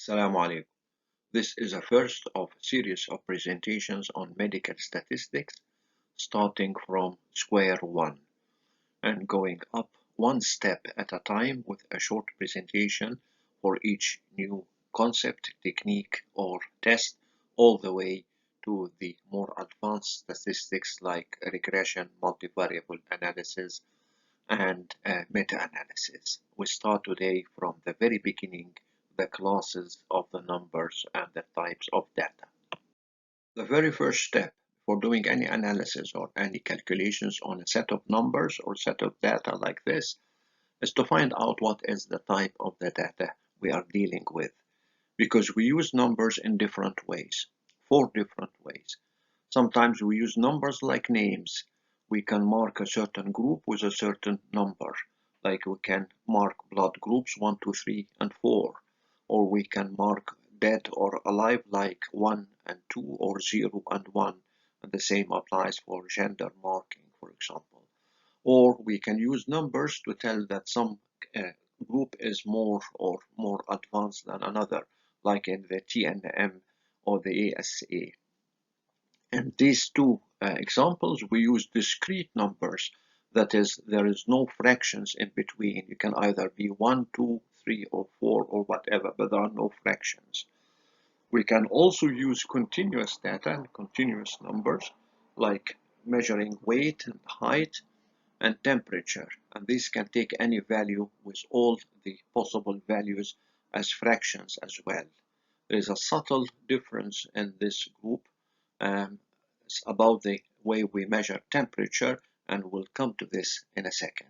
Assalamu alaikum. This is a first of a series of presentations on medical statistics, starting from square one and going up one step at a time with a short presentation for each new concept, technique, or test, all the way to the more advanced statistics like regression, multivariable analysis, and meta-analysis. We start today from the very beginning, the classes of the numbers and the types of data. The very first step for doing any analysis or any calculations on a set of numbers or set of data like this is to find out what is the type of the data we are dealing with, because we use numbers in different ways, 4 different ways. Sometimes we use numbers like names. We can mark a certain group with a certain number, like we can mark blood groups 1, 2, 3, and 4, or we can mark dead or alive like 1 and 2 or 0 and 1, and the same applies for gender marking, for example. Or we can use numbers to tell that some group is more advanced than another, like in the TNM or the ASA. In these two examples, we use discrete numbers. That is, there is no fractions in between. You can either be 1, 2, 3, or 4, or whatever, but there are no fractions. We can also use continuous data and continuous numbers, like measuring weight and height and temperature. And these can take any value with all the possible values as fractions as well. There is a subtle difference in this group about the way we measure temperature, and we'll come to this in a second.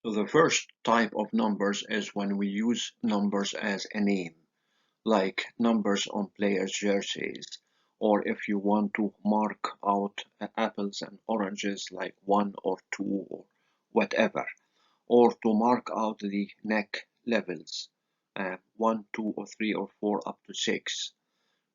So the first type of numbers is when we use numbers as a name, like numbers on players' jerseys, or if you want to mark out apples and oranges like 1 or 2 or whatever, or to mark out the neck levels, 1, 2, or 3, or 4 up to 6.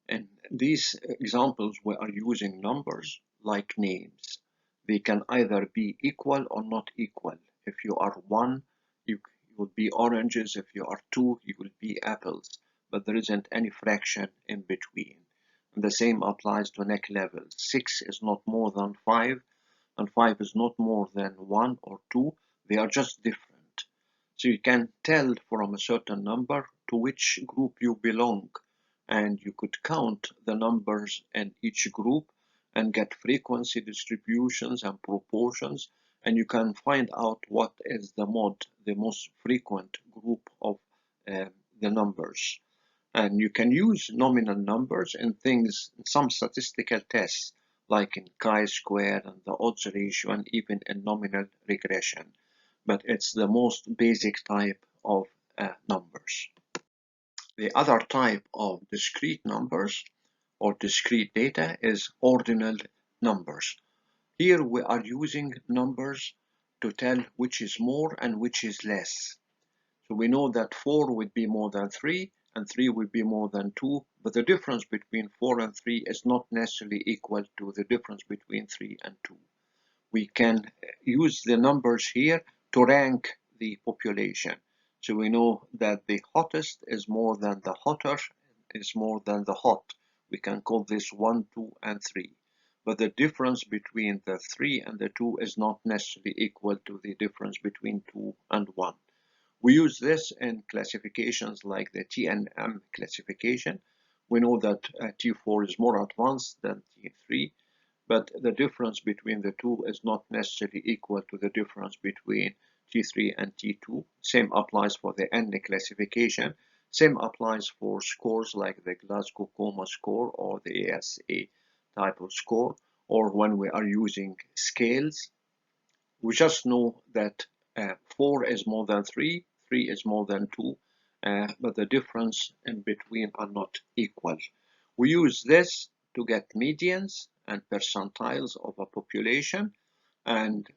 In these examples, we are using numbers like names. They can either be equal or not equal. If you are 1, you will be oranges. If you are 2, you will be apples. But there isn't any fraction in between. And the same applies to neck levels. 6 is not more than 5, and 5 is not more than 1 or 2. They are just different. So you can tell from a certain number to which group you belong, and you could count the numbers in each group and get frequency distributions and proportions, and you can find out what is the most frequent group of the numbers. And you can use nominal numbers in some statistical tests, like in chi-square and the odds ratio, and even in nominal regression. But it's the most basic type of numbers. The other type of discrete numbers or discrete data is ordinal numbers. Here we are using numbers to tell which is more and which is less. So we know that 4 would be more than 3 and 3 would be more than 2, but the difference between 4 and 3 is not necessarily equal to the difference between 3 and 2. We can use the numbers here to rank the population. So we know that the hottest is more than the hotter is more than the hot. We can call this 1, 2, and 3. But the difference between the 3 and the 2 is not necessarily equal to the difference between 2 and 1. We use this in classifications like the TNM classification. We know that T4 is more advanced than T3, but the difference between the two is not necessarily equal to the difference between T3 and T2. Same applies for the N classification. Same applies for scores like the Glasgow Coma score or the ASA type of score, or when we are using scales. We just know that 4 is more than 3, 3 is more than 2, but the difference in between are not equal. We use this to get medians and percentiles of a population, and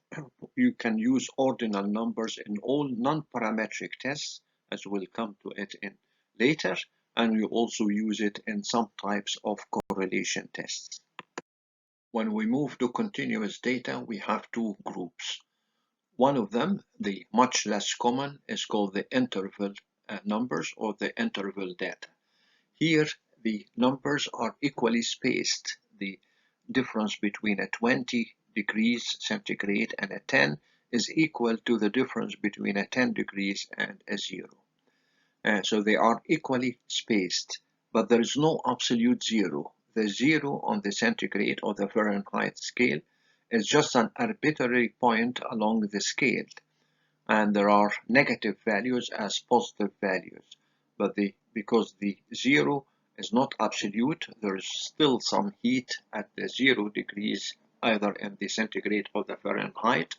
you can use ordinal numbers in all non-parametric tests, as we'll come to it in later, and you also use it in some types of correlation tests. When we move to continuous data, we have two groups. One of them, the much less common, is called the interval numbers or the interval data. Here, the numbers are equally spaced. The difference between a 20 degrees centigrade and a 10 is equal to the difference between a 10 degrees and a 0. So they are equally spaced, but there is no absolute zero. The zero on the centigrade or the Fahrenheit scale is just an arbitrary point along the scale, and there are negative values as positive values. But because the zero is not absolute, there is still some heat at the 0 degrees, either in the centigrade or the Fahrenheit.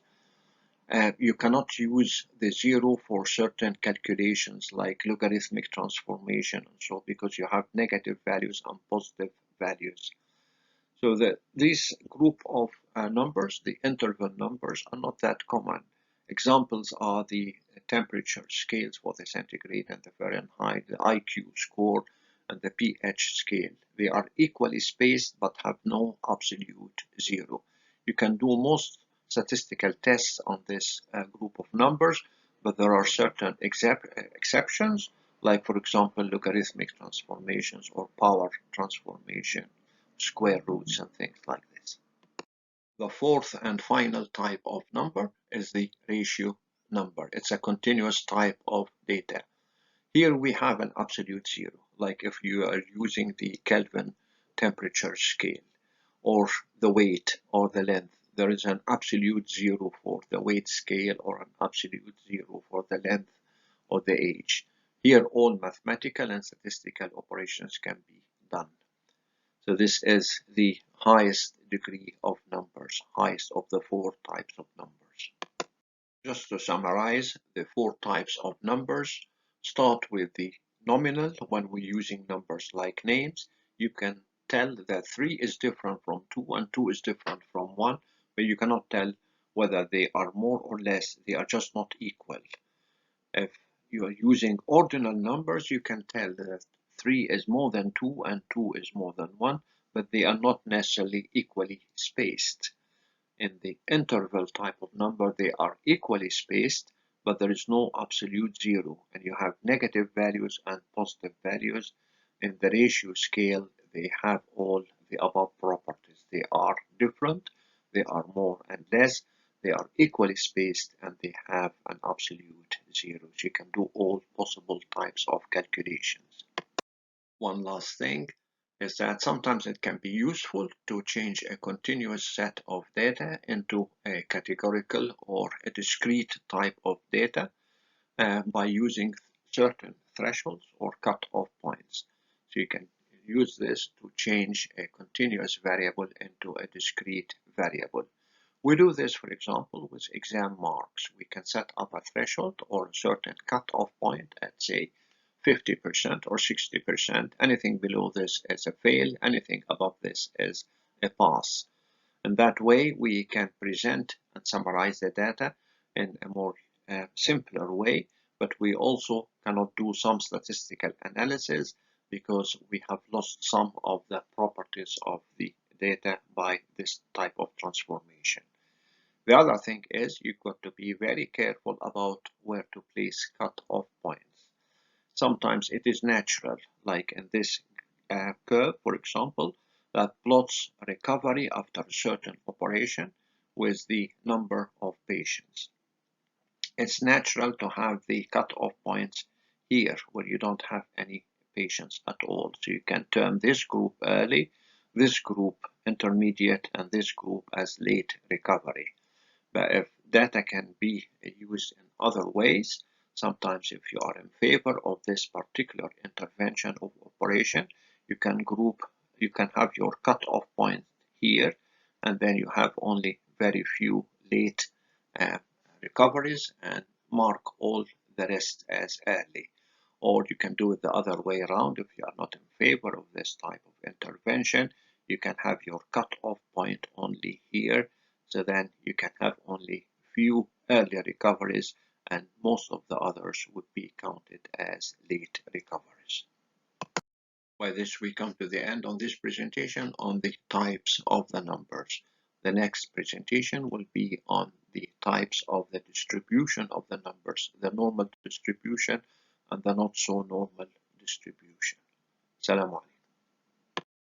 You cannot use the zero for certain calculations like logarithmic transformation and so, because you have negative values and positive values. So this group of numbers, the interval numbers, are not that common. Examples are the temperature scales for the centigrade and the Fahrenheit, the IQ score, and the pH scale. They are equally spaced but have no absolute zero. You can do most statistical tests on this group of numbers, but there are certain exceptions, like, for example, logarithmic transformations or power transformation, square roots, and things like this. The fourth and final type of number is the ratio number. It's a continuous type of data. Here we have an absolute zero, like if you are using the Kelvin temperature scale, or the weight or the length. There is an absolute zero for the weight scale or an absolute zero for the length or the age. Here all mathematical and statistical operations can be done. So this is the highest degree of numbers, highest of the four types of numbers. Just to summarize, the four types of numbers start with the nominal. When we're using numbers like names, you can tell that 3 is different from 2 and 2 is different from 1, but you cannot tell whether they are more or less. They are just not equal. If you are using ordinal numbers, you can tell that 3 is more than 2 and 2 is more than 1, but they are not necessarily equally spaced. In the interval type of number, they are equally spaced, but there is no absolute zero, and you have negative values and positive values. In the ratio scale, they have all the above properties. They are different, they are more and less, they are equally spaced, and they have an absolute zero. So you can do all possible types of calculations. One last thing is that sometimes it can be useful to change a continuous set of data into a categorical or a discrete type of data by using certain thresholds or cut-off points. So you can use this to change a continuous variable into a discrete variable. We do this, for example, with exam marks. We can set up a threshold or a certain cut-off point at, say, 50% or 60%. Anything below this is a fail. Anything above this is a pass. And that way we can present and summarize the data in a more simpler way, but we also cannot do some statistical analysis because we have lost some of the properties of the data by this type of transformation. The other thing is you've got to be very careful about where to place cut-off points. Sometimes it is natural, like in this curve, for example, that plots recovery after a certain operation with the number of patients. It's natural to have the cut-off points here where you don't have any patients at all. So you can term this group early, this group intermediate, and this group as late recovery. But if data can be used in other ways, sometimes if you are in favor of this particular intervention or operation, you can have your cut-off point here, and then you have only very few late recoveries and mark all the rest as early. Or you can do it the other way around. If you are not in favor of this type of intervention, you can have your cut-off point only here, so then you can have only few early recoveries and most of the others would be counted as late recoveries. By this we come to the end on this presentation on the types of the numbers. The next presentation will be on the types of the distribution of the numbers, the normal distribution, and the not so normal distribution. Salam alaikum.